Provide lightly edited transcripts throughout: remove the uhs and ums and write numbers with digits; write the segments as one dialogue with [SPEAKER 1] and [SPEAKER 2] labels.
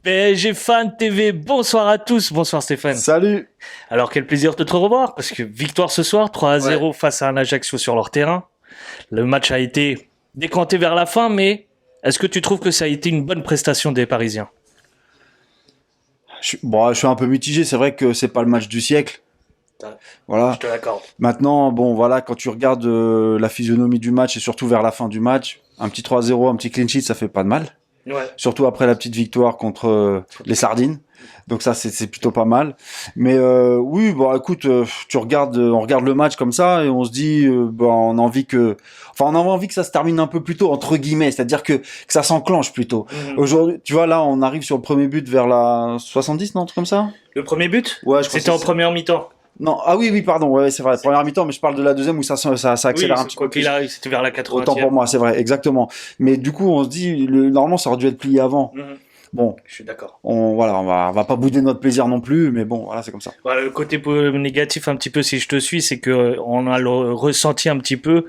[SPEAKER 1] PSG Fan TV, bonsoir à tous, bonsoir Stéphane.
[SPEAKER 2] Salut.
[SPEAKER 1] Alors quel plaisir de te revoir, parce que victoire ce soir, 3-0
[SPEAKER 2] Ouais.
[SPEAKER 1] face à un Ajaccio sur leur terrain. Le match a été décanté vers la fin, mais est-ce que tu trouves que ça a été une bonne prestation des Parisiens?
[SPEAKER 2] Je suis un peu mitigé, c'est vrai que c'est pas le match du siècle. Voilà.
[SPEAKER 1] Je te l'accorde.
[SPEAKER 2] Maintenant, bon, voilà, quand tu regardes la physionomie du match et surtout vers la fin du match, un petit 3-0, un petit clean sheet, ça fait pas de mal.
[SPEAKER 1] Ouais.
[SPEAKER 2] Surtout après la petite victoire contre les Sardines. Donc ça, c'est plutôt pas mal. Mais oui, bon, écoute, on regarde le match comme ça et on se dit, on a envie on a envie que ça se termine un peu plus tôt, entre guillemets, c'est-à-dire que ça s'enclenche plus tôt. Aujourd'hui, tu vois, là, on arrive sur le premier but vers la 70, non, un truc comme ça?
[SPEAKER 1] Le premier but,
[SPEAKER 2] Ouais, je crois
[SPEAKER 1] c'était
[SPEAKER 2] que
[SPEAKER 1] en
[SPEAKER 2] c'est ça.
[SPEAKER 1] première mi-temps.
[SPEAKER 2] Non, ah oui, pardon, ouais, c'est vrai, première mi-temps, mais je parle de la deuxième où ça accélère un petit peu
[SPEAKER 1] quoi qu'il
[SPEAKER 2] plus.
[SPEAKER 1] arrive, c'était vers la 80e.
[SPEAKER 2] Autant pour moi, c'est vrai, exactement. Mais du coup, on se dit, normalement, ça aurait dû être plié avant. Bon,
[SPEAKER 1] Je suis d'accord.
[SPEAKER 2] on va pas bouder notre plaisir non plus, mais bon, voilà, c'est comme ça.
[SPEAKER 1] Voilà, le côté négatif un petit peu, si je te suis, c'est que on a le ressenti un petit peu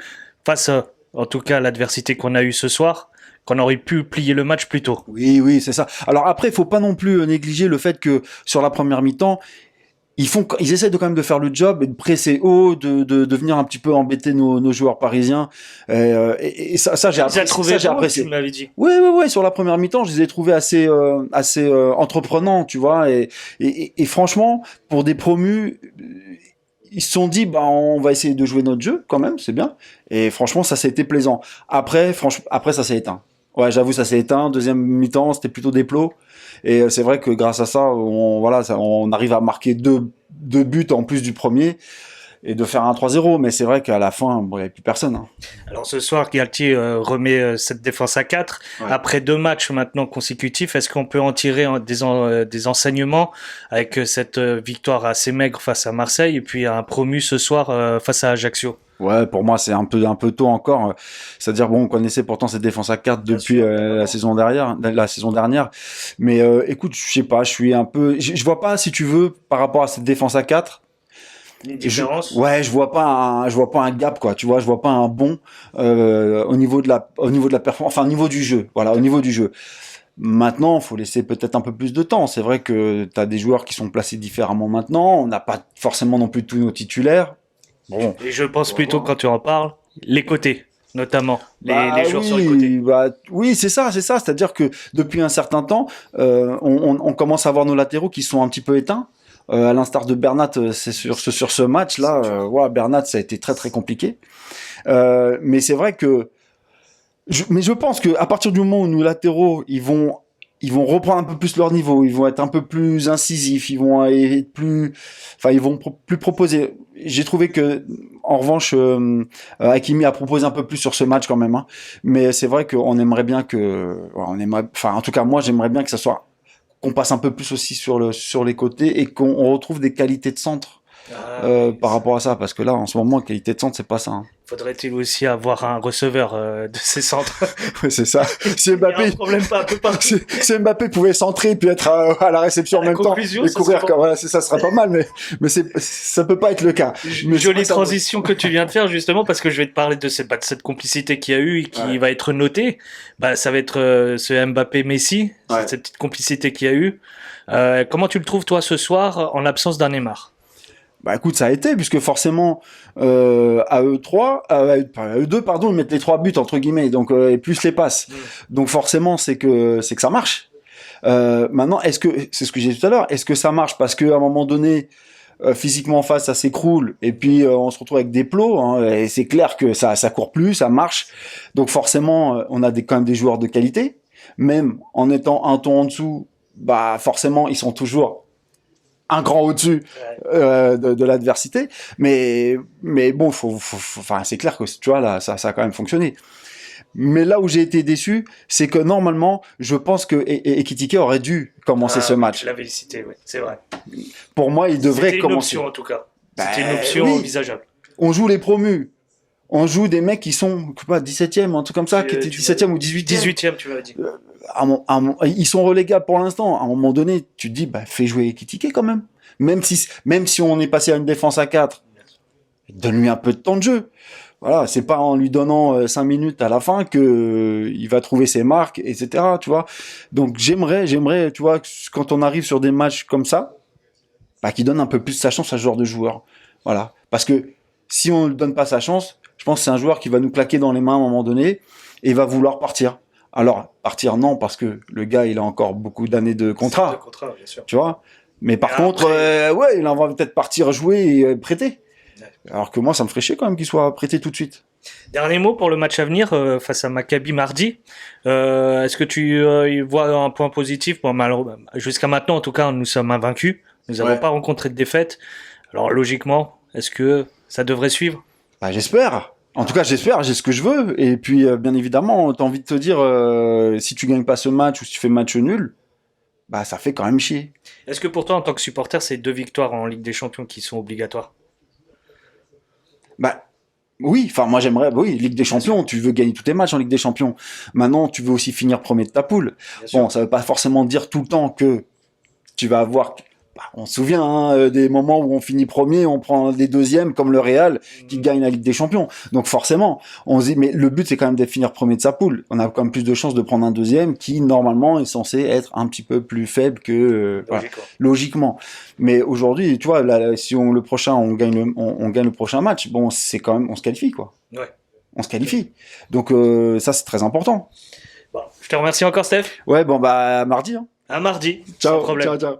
[SPEAKER 1] face à, en tout cas, l'adversité qu'on a eue ce soir, qu'on aurait pu plier le match plus tôt.
[SPEAKER 2] Oui, oui, c'est ça. Alors après, il faut pas non plus négliger le fait que sur la première mi-temps, ils essaient de quand même de faire le job et de presser haut, de venir un petit peu embêter nos joueurs parisiens. Et ça j'ai apprécié.
[SPEAKER 1] Tu m'avais dit.
[SPEAKER 2] Ouais. Sur la première mi-temps, je les ai trouvés assez entreprenants, tu vois. Et franchement, pour des promus, ils se sont dit, bah, on va essayer de jouer notre jeu quand même, c'est bien. Et franchement, ça a été plaisant. Après, ça s'est éteint. Ouais, j'avoue, ça s'est éteint. Deuxième mi-temps, c'était plutôt des plots. Et c'est vrai que grâce à ça, on arrive à marquer deux buts en plus du premier et de faire un 3-0. Mais c'est vrai qu'à la fin, bon, il n'y avait plus personne. Hein.
[SPEAKER 1] Alors ce soir, Galtier remet cette défense à 4.
[SPEAKER 2] Ouais.
[SPEAKER 1] Après 2 matchs maintenant consécutifs, est-ce qu'on peut en tirer des enseignements avec cette victoire assez maigre face à Marseille et puis un promu ce soir face à Ajaccio?
[SPEAKER 2] Ouais, pour moi, c'est un peu tôt encore. C'est-à-dire, bon, on connaissait pourtant cette défense à 4 depuis la saison dernière. Mais écoute, je sais pas, je vois pas, si tu veux, par rapport à cette défense à 4.
[SPEAKER 1] Une différence?
[SPEAKER 2] Je vois pas un gap, quoi. Tu vois, je vois pas un bond au niveau de la performance, enfin, au niveau du jeu. Voilà, au niveau du jeu. Maintenant, faut laisser peut-être un peu plus de temps. C'est vrai que tu as des joueurs qui sont placés différemment maintenant. On n'a pas forcément non plus tous nos titulaires. Bon.
[SPEAKER 1] Et je pense plutôt, quand tu en parles, les côtés, notamment, les joueurs sur les
[SPEAKER 2] oui,
[SPEAKER 1] côtés.
[SPEAKER 2] oui, c'est ça. C'est-à-dire que depuis un certain temps, on commence à voir nos latéraux qui sont un petit peu éteints. À l'instar de Bernat, c'est sur ce match-là, Bernat, ça a été très très compliqué. Mais c'est vrai que, je pense que à partir du moment où nos latéraux, ils vont reprendre un peu plus leur niveau, ils vont être un peu plus incisifs, ils vont être ils vont plus proposer. J'ai trouvé que, en revanche, Hakimi a proposé un peu plus sur ce match quand même, hein. Mais c'est vrai qu'on aimerait bien en tout cas, moi, j'aimerais bien que qu'on passe un peu plus aussi sur les côtés et qu'on retrouve des qualités de centre par rapport à ça, parce que là, en ce moment, qualité de centre, c'est pas ça. Hein.
[SPEAKER 1] Faudrait-il aussi avoir un receveur de ces centres?
[SPEAKER 2] Ouais, c'est ça. Si
[SPEAKER 1] Il y a un problème pas un peu partout.
[SPEAKER 2] si Mbappé pouvait centrer puis être à la réception en même temps et courir, voilà, ça serait pas mal, mais ça peut pas être le cas. Mais
[SPEAKER 1] Jolie transition que tu viens de faire, justement, parce que je vais te parler de cette complicité qu'il y a eu et qui va être notée. Bah, ça va être ce Mbappé-Messi, cette petite complicité qu'il y a eu. Comment tu le trouves, toi, ce soir, en l'absence d'un Neymar?
[SPEAKER 2] Bah écoute, ça a été, puisque forcément, à eux deux, pardon, ils mettent les 3 buts, entre guillemets, donc, et plus les passes. Donc forcément, c'est que ça marche. Maintenant, c'est ce que j'ai dit tout à l'heure, est-ce que ça marche parce qu'à un moment donné, physiquement en face, ça s'écroule, et puis on se retrouve avec des plots, hein, et c'est clair que ça court plus, ça marche. Donc forcément, on a quand même des joueurs de qualité, même en étant un ton en dessous, bah forcément, ils sont toujours un cran au-dessus de l'adversité, mais bon, enfin, c'est clair que tu vois là, ça a quand même fonctionné. Mais là où j'ai été déçu, c'est que normalement, je pense que Ekitike aurait dû commencer ce match.
[SPEAKER 1] Je l'avais cité, oui, c'est vrai.
[SPEAKER 2] Pour moi, il devrait commencer.
[SPEAKER 1] C'était une option, en tout cas. C'était une option envisageable.
[SPEAKER 2] On joue les promus. On joue des mecs qui sont, je sais pas, 17e, un truc comme ça, qui étaient 17e ou 18e.
[SPEAKER 1] 18e, tu m'avais dit.
[SPEAKER 2] Ils sont relégables pour l'instant. À un moment donné, tu te dis, bah, fais jouer Ekitike quand même. Même si on est passé à une défense à 4, donne-lui un peu de temps de jeu. Voilà, c'est pas en lui donnant 5 minutes à la fin que il va trouver ses marques, etc. Tu vois. Donc j'aimerais, tu vois, quand on arrive sur des matchs comme ça, bah, qu'il donne un peu plus sa chance à ce genre de joueur. Voilà, parce que si on ne donne pas sa chance, je pense que c'est un joueur qui va nous claquer dans les mains à un moment donné et va vouloir partir. Alors partir non, parce que le gars il a encore beaucoup d'années de contrat.
[SPEAKER 1] Bien sûr.
[SPEAKER 2] Tu vois. Mais par
[SPEAKER 1] Et
[SPEAKER 2] contre,
[SPEAKER 1] après-
[SPEAKER 2] ouais, il en va peut-être partir jouer et prêter. Alors que moi, ça me ferait chier quand même qu'il soit prêté tout de suite.
[SPEAKER 1] Dernier mot pour le match à venir face à Maccabi mardi. Est-ce que tu y vois un point positif? Bon, jusqu'à maintenant, en tout cas, nous sommes invaincus. Nous n'avons pas rencontré de défaite. Alors logiquement, est-ce que ça devrait suivre?
[SPEAKER 2] Bah, j'espère. En tout cas, j'espère, j'ai ce que je veux. Et puis, bien évidemment, t'as envie de te dire, si tu gagnes pas ce match ou si tu fais match nul, bah, ça fait quand même chier.
[SPEAKER 1] Est-ce que pour toi, en tant que supporter, c'est 2 victoires en Ligue des Champions qui sont obligatoires?
[SPEAKER 2] Bah, oui, enfin, moi, j'aimerais, oui, Ligue des Champions, tu veux gagner tous tes matchs en Ligue des Champions. Maintenant, tu veux aussi finir premier de ta poule. Bon, ça veut pas forcément dire tout le temps que tu vas avoir. Bah, on se souvient des moments où on finit premier, on prend des deuxièmes comme le Real qui gagne la Ligue des Champions. Donc forcément, on se dit mais le but c'est quand même de finir premier de sa poule. On a quand même plus de chances de prendre un deuxième qui normalement est censé être un petit peu plus faible que logiquement. Mais aujourd'hui, tu vois, là, si on le prochain on gagne le prochain match, bon c'est quand même on se qualifie quoi.
[SPEAKER 1] Ouais.
[SPEAKER 2] On se qualifie. Donc ça c'est très important.
[SPEAKER 1] Bon, je te remercie encore, Steph.
[SPEAKER 2] Ouais bon bah mardi. Hein.
[SPEAKER 1] À mardi.
[SPEAKER 2] Ciao.
[SPEAKER 1] Sans problème.
[SPEAKER 2] Ciao.